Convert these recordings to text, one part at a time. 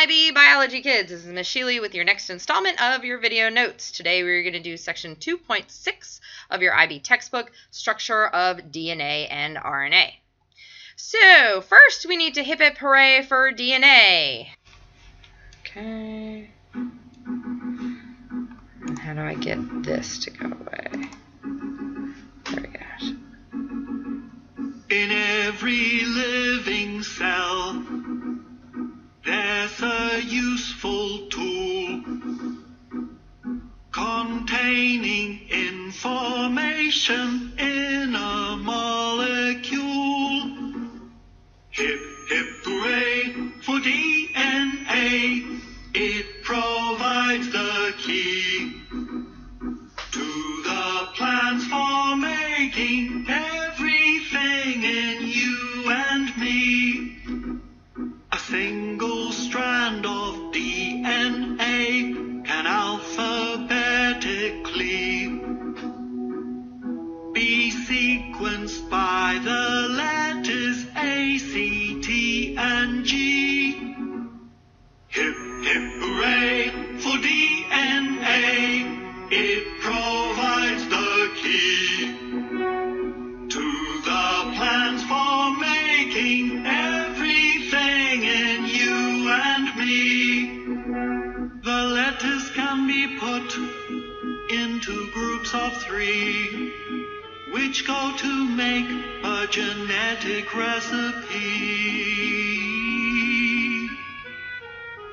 IB Biology Kids, this is Miss Sheely with your next installment of your video notes. Today we're going to do section 2.6 of your IB textbook, Structure of DNA and RNA. So first we need to hip hip hooray for DNA. Okay. And how do I get this to go away? There we go. In every living cell, there's a useful tool containing information in a molecule. Hip, hip, hooray for DNA. It provides the key to the plans for making everything in you and me. A single strand of DNA can alphabetically be sequenced by the letters A, C, T, and G. Hip, hip, hooray for DNA. It provides the key to the plans for making everything in you and me. The letters can be put into groups of 3, which go to make a genetic recipe.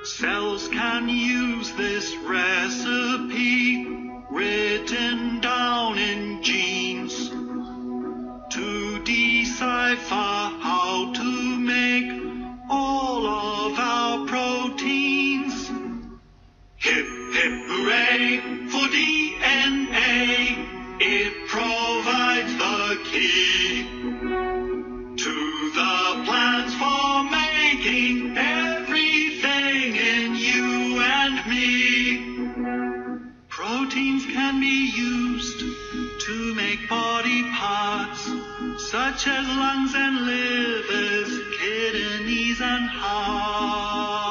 Cells can use this recipe written down in genes to decipher how to make all of our proteins. Hip, hip, hooray for DNA. It provides the key to the plans for making everything in you and me. Proteins can be used to make body parts, such as lungs and livers, kidneys and hearts.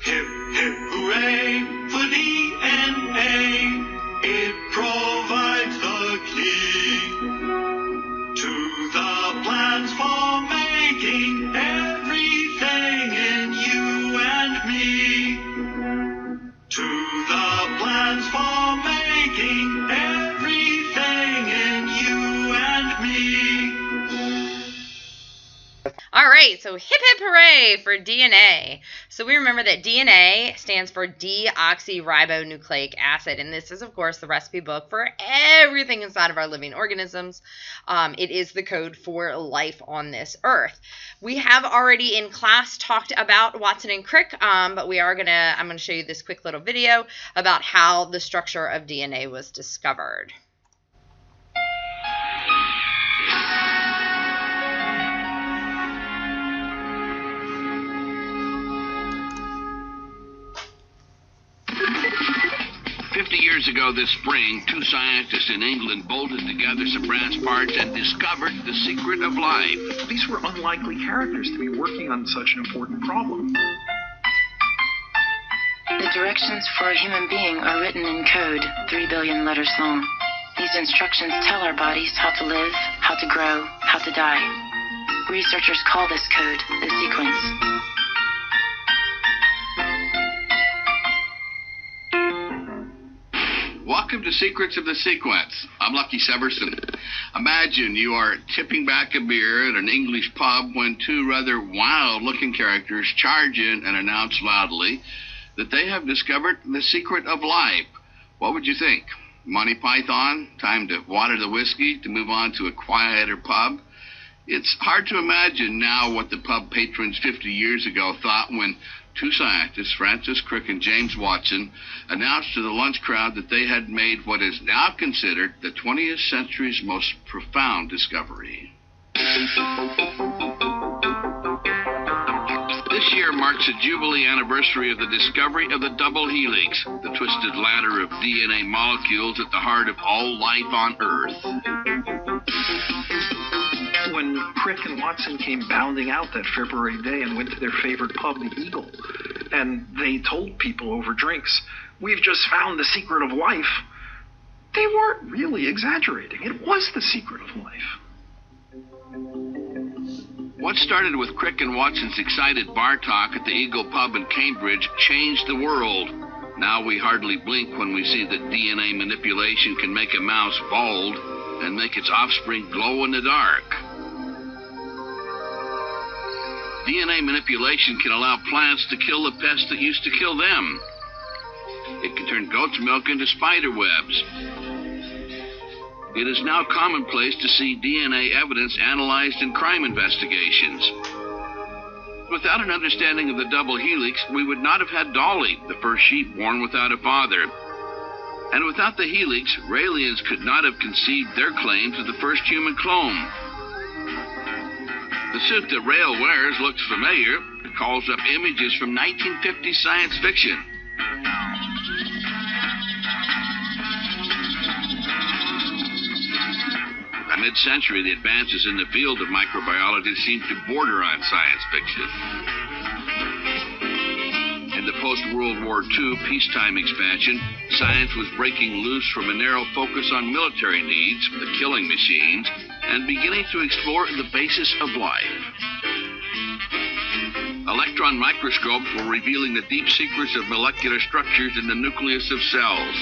Hip, hip, hooray for DNA. It provides the key to the plans for making everything in you and me. To the plans for making everything in you and me. All right, so hip hip hooray for DNA. So we remember that DNA stands for deoxyribonucleic acid, and this is, of course, the recipe book for everything inside of our living organisms. It is the code for life on this earth. We have already in class talked about Watson and Crick, but I'm going to show you this quick little video about how the structure of DNA was discovered. Years ago this spring, 2 scientists in England bolted together some brass parts and discovered the secret of life. These were unlikely characters to be working on such an important problem. The directions for a human being are written in code, 3 billion letters long. These instructions tell our bodies how to live, how to grow, how to die. Researchers call this code the sequence. Welcome to Secrets of the Sequence. I'm Lucky Severson. Imagine you are tipping back a beer at an English pub when 2 rather wild-looking characters charge in and announce loudly that they have discovered the secret of life. What would you think? Monty Python? Time to water the whiskey to move on to a quieter pub? It's hard to imagine now what the pub patrons 50 years ago thought when 2 scientists, Francis Crick and James Watson, announced to the lunch crowd that they had made what is now considered the 20th century's most profound discovery. This year marks the Jubilee anniversary of the discovery of the double helix, the twisted ladder of DNA molecules at the heart of all life on Earth. when Crick and Watson came bounding out that February day and went to their favorite pub, the Eagle, and they told people over drinks, "We've just found the secret of life," they weren't really exaggerating. It was the secret of life. What started with Crick and Watson's excited bar talk at the Eagle Pub in Cambridge changed the world. Now we hardly blink when we see that DNA manipulation can make a mouse bald and make its offspring glow in the dark. DNA manipulation can allow plants to kill the pests that used to kill them. It can turn goat's milk into spider webs. It is now commonplace to see DNA evidence analyzed in crime investigations. Without an understanding of the double helix, we would not have had Dolly, the first sheep born without a father. And without the helix, Raelians could not have conceived their claim to the first human clone. The suit that Rael wears looks familiar. It calls up images from 1950 science fiction. By mid-century, the advances in the field of microbiology seemed to border on science fiction. In the post-World War II peacetime expansion, science was breaking loose from a narrow focus on military needs, the killing machines, and beginning to explore the basis of life. Electron microscopes were revealing the deep secrets of molecular structures in the nucleus of cells.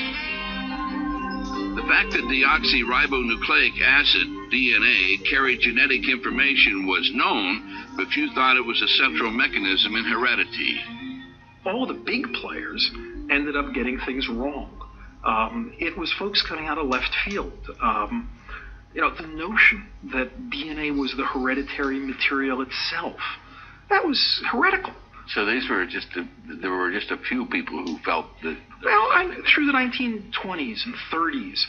The fact that deoxyribonucleic acid, DNA, carried genetic information was known, but few thought it was a central mechanism in heredity. All the big players ended up getting things wrong. It was folks coming out of left field. The notion that DNA was the hereditary material itself, that was heretical. So there were just a few people who felt that. Well, through the 1920s and 30s,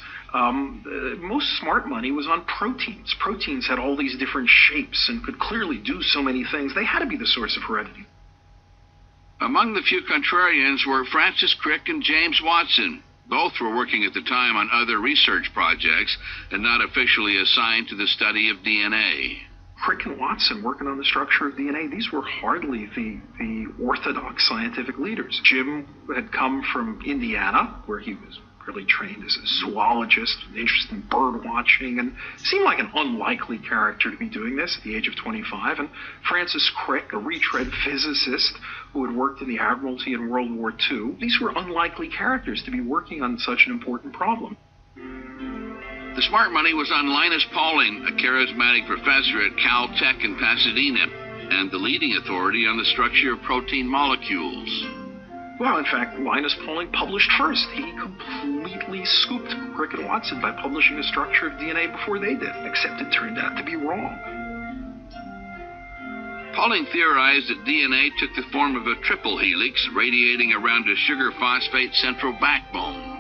most smart money was on proteins. Proteins had all these different shapes and could clearly do so many things. They had to be the source of heredity. Among the few contrarians were Francis Crick and James Watson. Both were working at the time on other research projects and not officially assigned to the study of DNA. Crick and Watson working on the structure of DNA, these were hardly the orthodox scientific leaders. Jim had come from Indiana, where he was really trained as a zoologist, interested in bird watching, and seemed like an unlikely character to be doing this at the age of 25. And Francis Crick, a retread physicist who had worked in the Admiralty in World War II, these were unlikely characters to be working on such an important problem. The smart money was on Linus Pauling, a charismatic professor at Caltech in Pasadena, and the leading authority on the structure of protein molecules. Well, in fact, Linus Pauling published first. He completely scooped Crick and Watson by publishing the structure of DNA before they did, except it turned out to be wrong. Pauling theorized that DNA took the form of a triple helix radiating around a sugar phosphate central backbone.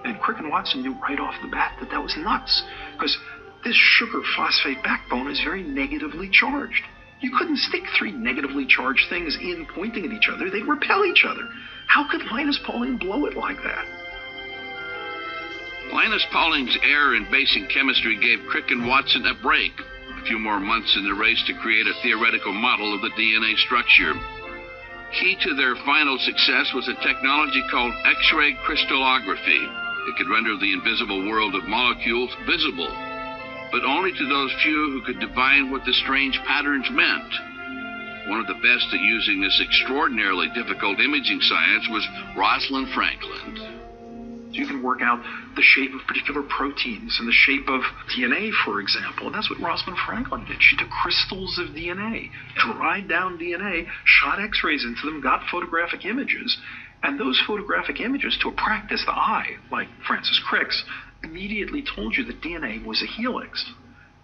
And Crick and Watson knew right off the bat that was nuts, because this sugar phosphate backbone is very negatively charged. You couldn't stick three negatively charged things in pointing at each other. They'd repel each other. How could Linus Pauling blow it like that? Linus Pauling's error in basic chemistry gave Crick and Watson a break, a few more months in the race to create a theoretical model of the DNA structure. Key to their final success was a technology called X-ray crystallography. It could render the invisible world of molecules visible, but only to those few who could divine what the strange patterns meant. One of the best at using this extraordinarily difficult imaging science was Rosalind Franklin. You can work out the shape of particular proteins and the shape of DNA, for example, and that's what Rosalind Franklin did. She took crystals of DNA, dried down DNA, shot X-rays into them, got photographic images, and those photographic images, to a practiced eye, like Francis Crick's, immediately told you that DNA was a helix.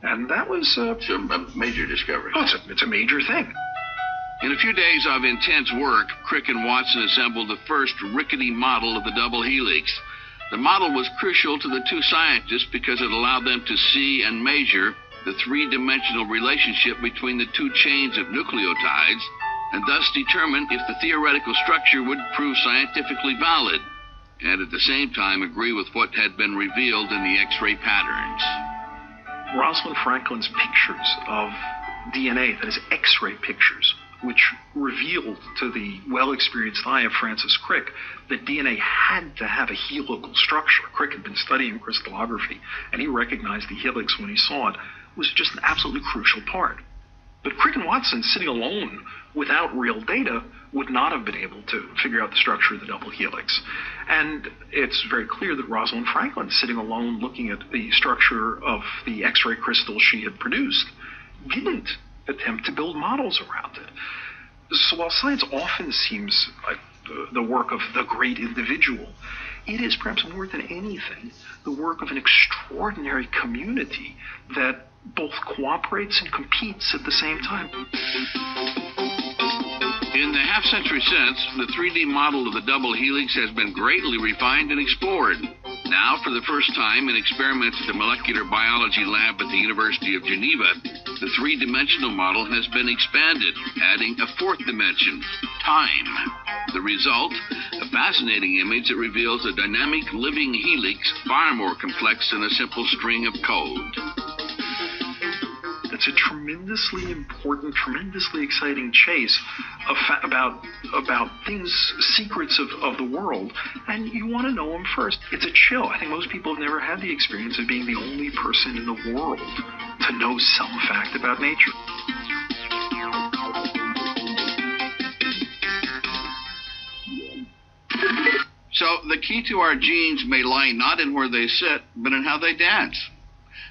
And that was It's a major discovery. Oh, it's a major thing. In a few days of intense work, Crick and Watson assembled the first rickety model of the double helix. The model was crucial to the two scientists because it allowed them to see and measure the three-dimensional relationship between the two chains of nucleotides, and thus determine if the theoretical structure would prove scientifically valid, and at the same time agree with what had been revealed in the X-ray patterns. Rosalind Franklin's pictures of DNA, that is X-ray pictures, which revealed to the well-experienced eye of Francis Crick that DNA had to have a helical structure. Crick had been studying crystallography, and he recognized the helix when he saw it, was just an absolutely crucial part. But Crick and Watson, sitting alone without real data, would not have been able to figure out the structure of the double helix. And it's very clear that Rosalind Franklin, sitting alone looking at the structure of the X-ray crystal she had produced, didn't attempt to build models around it. So while science often seems like the work of the great individual, it is perhaps more than anything the work of an extraordinary community that both cooperates and competes at the same time. In the half-century since, the 3D model of the double helix has been greatly refined and explored. Now, for the first time in experiments at the molecular biology lab at the University of Geneva, the three-dimensional model has been expanded, adding a fourth dimension, time. The result, a fascinating image that reveals a dynamic living helix far more complex than a simple string of code. It's a tremendously important, tremendously exciting chase about things, secrets of the world, and you want to know them first. It's a chill. I think most people have never had the experience of being the only person in the world to know some fact about nature. So the key to our genes may lie not in where they sit, but in how they dance.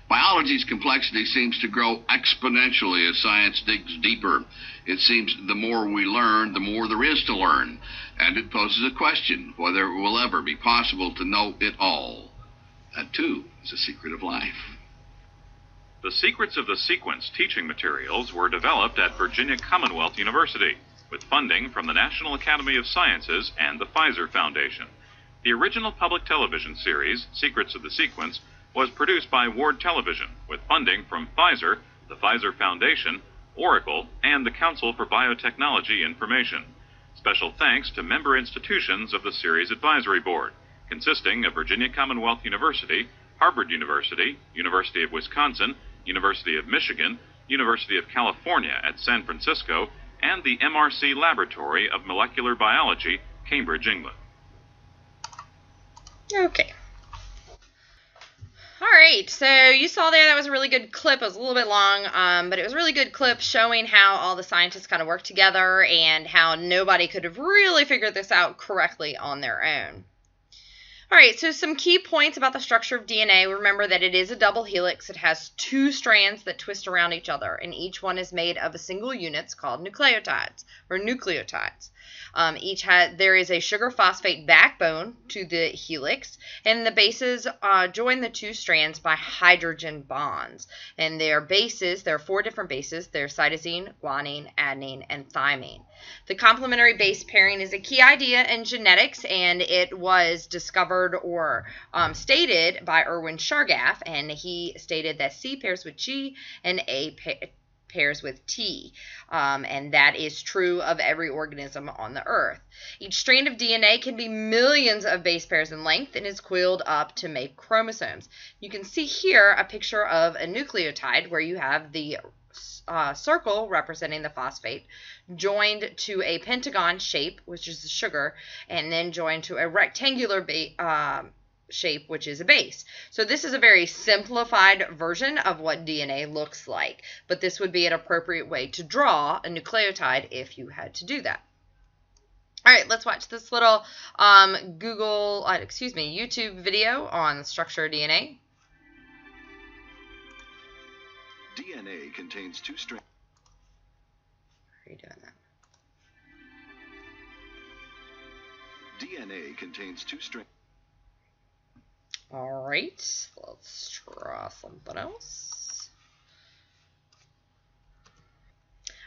Biology's complexity seems to grow exponentially as science digs deeper. It seems the more we learn, the more there is to learn. And it poses a question whether it will ever be possible to know it all. That, too, is a secret of life. The Secrets of the Sequence teaching materials were developed at Virginia Commonwealth University with funding from the National Academy of Sciences and the Pfizer Foundation. The original public television series, Secrets of the Sequence, was produced by Ward Television with funding from Pfizer, the Pfizer Foundation, Oracle, and the Council for Biotechnology Information. Special thanks to member institutions of the series advisory board, consisting of Virginia Commonwealth University, Harvard University, University of Wisconsin, University of Michigan, University of California at San Francisco, and the MRC Laboratory of Molecular Biology, Cambridge, England. Okay. All right, so you saw there that was a really good clip. It was a little bit long, but it was a really good clip showing how all the scientists kind of work together and how nobody could have really figured this out correctly on their own. All right, so some key points about the structure of DNA. Remember that it is a double helix. It has two strands that twist around each other, and each one is made of a single unit called nucleotides, or nucleotides. There is a sugar phosphate backbone to the helix, and the bases join the two strands by hydrogen bonds. And their bases, there are four different bases. They're cytosine, guanine, adenine, and thymine. The complementary base pairing is a key idea in genetics, and it was discovered or stated by Erwin Chargaff, and he stated that C pairs with G and A pairs with T, and that is true of every organism on the earth. Each strand of DNA can be millions of base pairs in length and is coiled up to make chromosomes. You can see here a picture of a nucleotide where you have the circle representing the phosphate joined to a pentagon shape, which is the sugar, and then joined to a rectangular shape, which is a base. So this is a very simplified version of what DNA looks like, but this would be an appropriate way to draw a nucleotide if you had to do that. All right, let's watch this little YouTube video on the structure of DNA. DNA contains two strands. How are you doing that? DNA contains two strands. All right, let's try something else.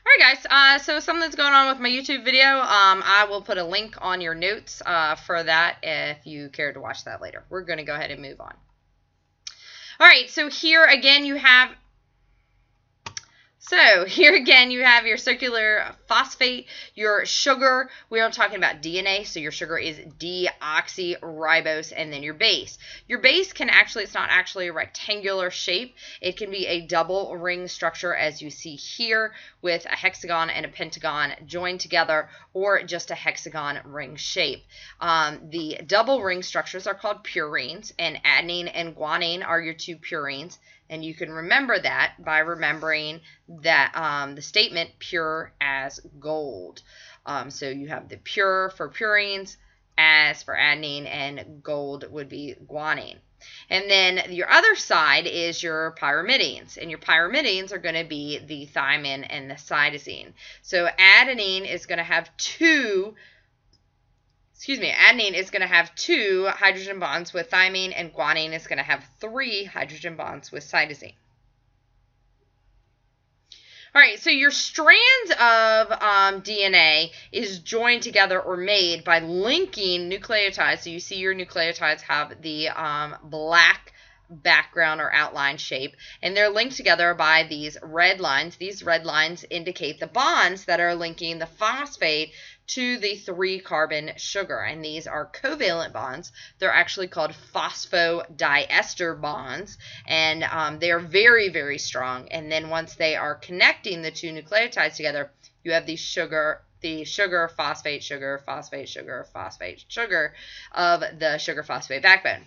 All right, guys, so something's going on with my YouTube video. I will put a link on your notes for that if you care to watch that later. We're going to go ahead and move on. All right, so here again you have So here again, you have your circular phosphate, your sugar. We are talking about DNA, so your sugar is deoxyribose, and then your base. Your base can actually, it's not actually a rectangular shape. It can be a double ring structure, as you see here, with a hexagon and a pentagon joined together, or just a hexagon ring shape. The double ring structures are called purines, and adenine and guanine are your two purines. And you can remember that by remembering that the statement pure as gold. So you have the pure for purines, as for adenine, and gold would be guanine. And then your other side is your pyrimidines. And your pyrimidines are going to be the thymine and the cytosine. So adenine is going to have adenine is going to have 2 hydrogen bonds with thymine, and guanine is going to have 3 hydrogen bonds with cytosine. All right, so your strands of DNA is joined together or made by linking nucleotides. So you see your nucleotides have the black background or outline shape, and they're linked together by these red lines. These red lines indicate the bonds that are linking the phosphate to the 3-carbon sugar, and these are covalent bonds. They're actually called phosphodiester bonds, and they're very, very strong. And then once they are connecting the 2 nucleotides together, you have the sugar, phosphate, sugar, phosphate, sugar, phosphate, sugar of the sugar phosphate backbone.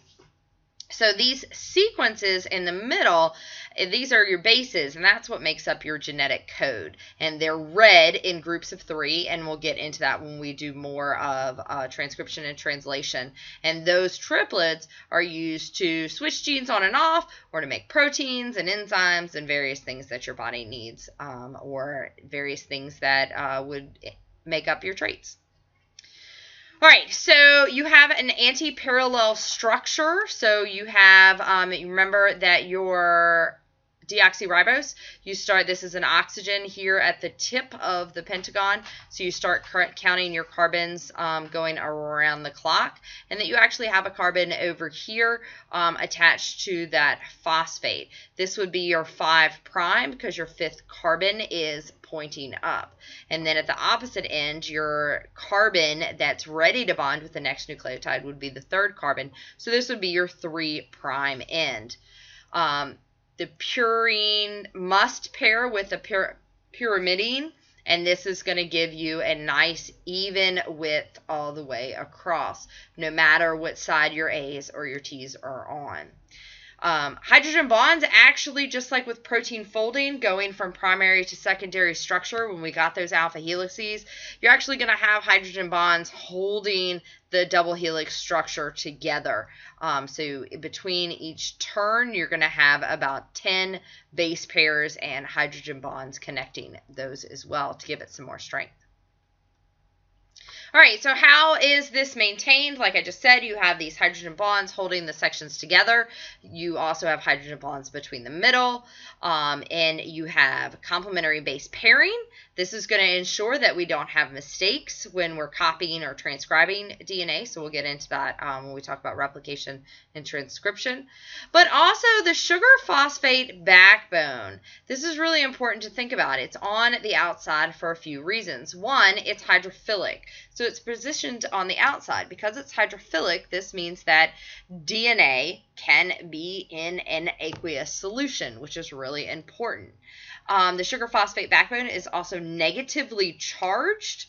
So these sequences in the middle, these are your bases, and that's what makes up your genetic code. And they're read in groups of 3, and we'll get into that when we do more of transcription and translation. And those triplets are used to switch genes on and off, or to make proteins and enzymes and various things that your body needs, or various things that would make up your traits. All right, so you have an anti-parallel structure. So you have, you remember that your deoxyribose, this is an oxygen here at the tip of the pentagon. So you start counting your carbons going around the clock, and that you actually have a carbon over here attached to that phosphate. This would be your 5' because your 5th carbon is pointing up. And then at the opposite end, your carbon that's ready to bond with the next nucleotide would be the 3rd carbon. So this would be your 3' end. The purine must pair with a pyrimidine, and this is going to give you a nice even width all the way across, no matter what side your A's or your T's are on. Hydrogen bonds, actually, just like with protein folding, going from primary to secondary structure, when we got those alpha helices, you're actually going to have hydrogen bonds holding the double helix structure together. So between each turn, you're going to have about 10 base pairs and hydrogen bonds connecting those as well to give it some more strength. All right, so how is this maintained? Like I just said, you have these hydrogen bonds holding the sections together. You also have hydrogen bonds between the middle, and you have complementary base pairing. This is going to ensure that we don't have mistakes when we're copying or transcribing DNA, so we'll get into that when we talk about replication and transcription. But also the sugar phosphate backbone. This is really important to think about. It's on the outside for a few reasons. One, it's hydrophilic. So it's positioned on the outside. Because it's hydrophilic, this means that DNA can be in an aqueous solution, which is really important. The sugar phosphate backbone is also negatively charged,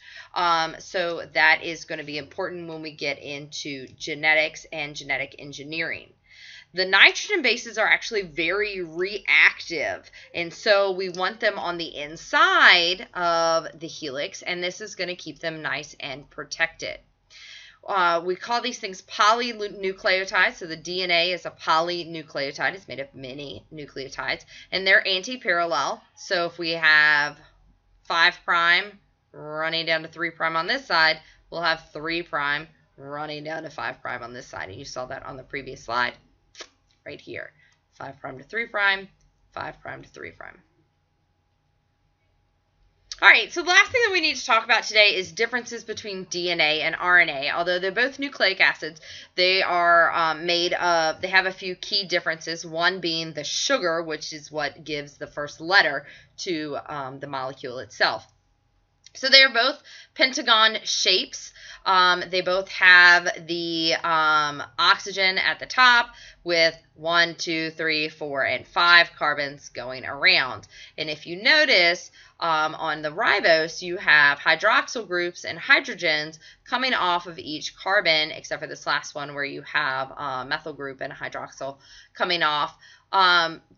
so that is going to be important when we get into genetics and genetic engineering. The nitrogen bases are actually very reactive, and so we want them on the inside of the helix, and this is going to keep them nice and protected. We call these things polynucleotides, so the DNA is a polynucleotide. It's made of many nucleotides, and they're anti-parallel. So if we have 5' running down to 3' on this side, we'll have 3' running down to 5' on this side, and you saw that on the previous slide. Right here, 5' to 3', 5' to 3'. All right, so the last thing that we need to talk about today is differences between DNA and RNA. Although they're both nucleic acids, they are made of, they have a few key differences, one being the sugar, which is what gives the first letter to the molecule itself. So they are both pentagon shapes. They both have the oxygen at the top with 1, 2, 3, 4, and 5 carbons going around. And if you notice, on the ribose, you have hydroxyl groups and hydrogens coming off of each carbon, except for this last one where you have a methyl group and a hydroxyl coming off,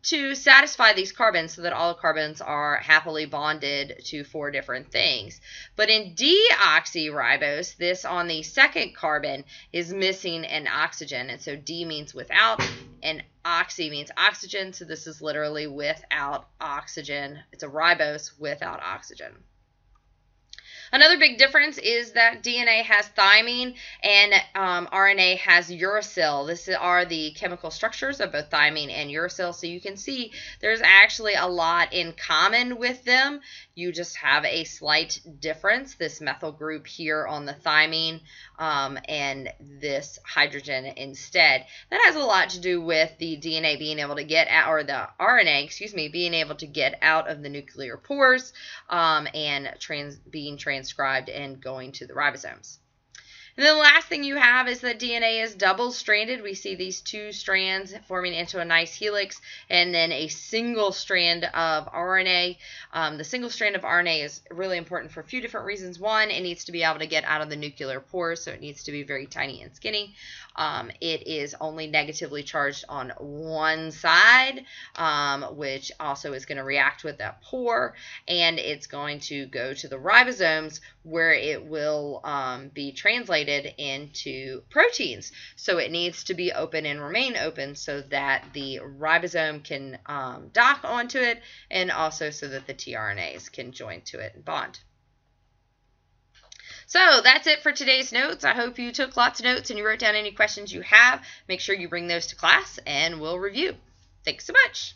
to satisfy these carbons so that all the carbons are happily bonded to 4 different things. But in deoxyribose, this on the second carbon is missing an oxygen, and so D means without, and oxy means oxygen, so this is literally without oxygen. It's a ribose without oxygen. Another big difference is that DNA has thymine and RNA has uracil. These are the chemical structures of both thymine and uracil, so you can see there's actually a lot in common with them. You just have a slight difference, this methyl group here on the thymine and this hydrogen instead. That has a lot to do with the DNA being able to get out, or the RNA, excuse me, being able to get out of the nuclear pores and being transcribed and going to the ribosomes. And then the last thing you have is that DNA is double-stranded. We see these 2 strands forming into a nice helix and then a single strand of RNA. The single strand of RNA is really important for a few different reasons. One, it needs to be able to get out of the nuclear pores, so it needs to be very tiny and skinny. It is only negatively charged on one side, which also is going to react with that pore, and it's going to go to the ribosomes where it will be translated into proteins. So it needs to be open and remain open so that the ribosome can dock onto it, and also so that the tRNAs can join to it and bond. So that's it for today's notes. I hope you took lots of notes and you wrote down any questions you have. Make sure you bring those to class and we'll review. Thanks so much.